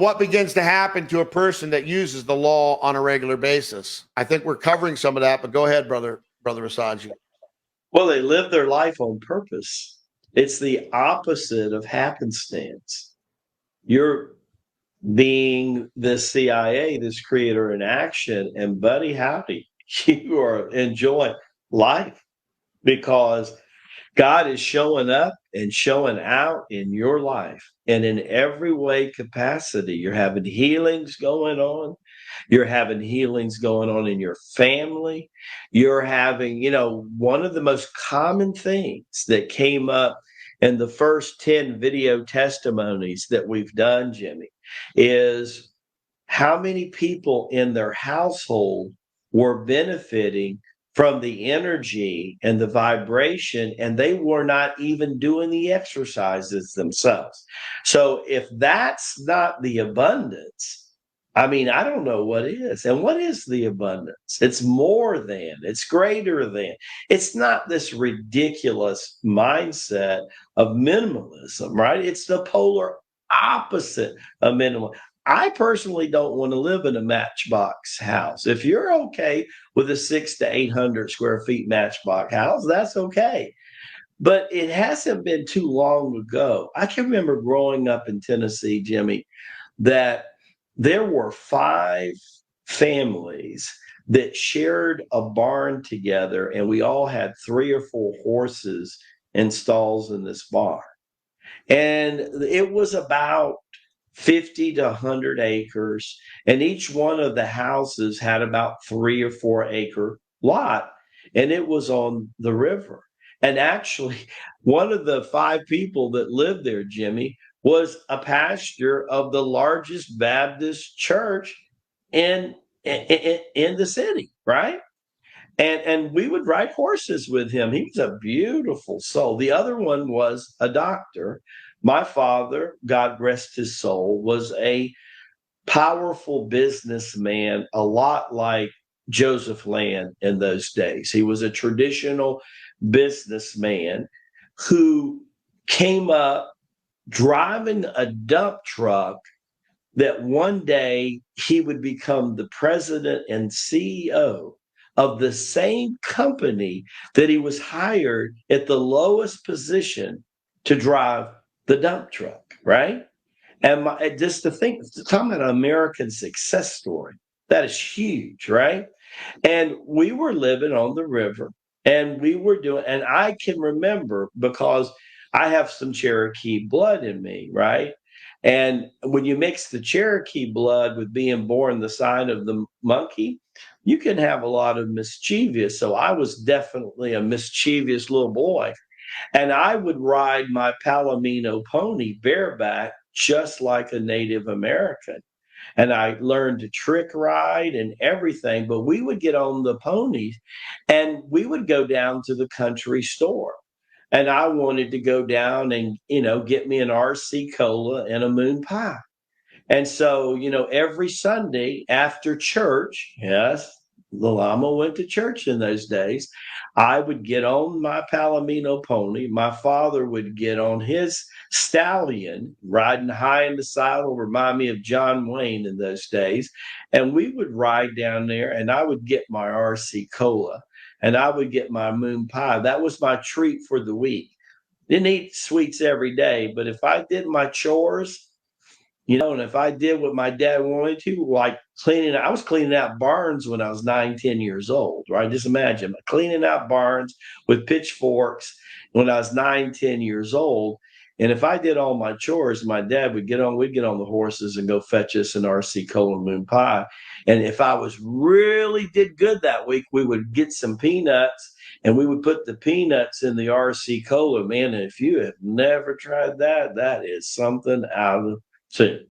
what begins to happen to a person that uses the law on a regular basis? I think we're covering some of that, but go ahead, brother Rasaji. Well, they live their life on purpose. It's the opposite of happenstance. You're being the CIA, this creator in action, and buddy, howdy, you are enjoying life because God is showing up and showing out in your life. And in every way capacity, you're having healings going on. You're having healings going on in your family. You're having, one of the most common things that came up in the first 10 video testimonies that we've done, Jimmy, is how many people in their household were benefiting from the energy and the vibration, and they were not even doing the exercises themselves. So if that's not the abundance, I mean, I don't know what is. And what is the abundance? It's more than, it's greater than. It's not this ridiculous mindset of minimalism, right? It's the polar opposite of minimalism. I personally don't want to live in a matchbox house. If you're okay with a 600 to 800 square feet matchbox house, that's okay. But it hasn't been too long ago. I can remember growing up in Tennessee, Jimmy, that there were 5 families that shared a barn together, and we all had 3 or 4 horses and stalls in this barn. And it was about 50 to 100 acres, and each one of the houses had about 3 or 4 acre lot, and it was on the river. And actually, one of the 5 people that lived there, Jimmy, was a pastor of the largest Baptist church in the city, right? And we would ride horses with him. He was a beautiful soul. The other one was a doctor. My father, God rest his soul, was a powerful businessman, a lot like Joseph Land in those days. He was a traditional businessman who came up driving a dump truck that one day he would become the president and CEO of the same company that he was hired at the lowest position to drive the dump truck, right? And just to think, talking about an American success story, that is huge, right? And we were living on the river, and we were doing, and I can remember because I have some Cherokee blood in me, right? And when you mix the Cherokee blood with being born the sign of the monkey, you can have a lot of mischievous. So I was definitely a mischievous little boy. And I would ride my Palomino pony bareback just like a Native American. And I learned to trick ride and everything. But we would get on the ponies and we would go down to the country store. And I wanted to go down and, get me an RC cola and a moon pie. And so, every Sunday after church, yes, the Lama went to church in those days. I would get on my Palomino pony. My father would get on his stallion, riding high in the saddle, remind me of John Wayne in those days. And we would ride down there, and I would get my RC cola and I would get my moon pie. That was my treat for the week. Didn't eat sweets every day, but if I did my chores, and if I did what my dad wanted to, like I was cleaning out barns when I was 9, 10 years old, right? Just imagine cleaning out barns with pitchforks when I was 9, 10 years old. And if I did all my chores, my dad we'd get on the horses and go fetch us an RC cola moon pie. And if I was really did good that week, we would get some peanuts and we would put the peanuts in the RC cola, man. And if you have never tried that, that is something out of tune.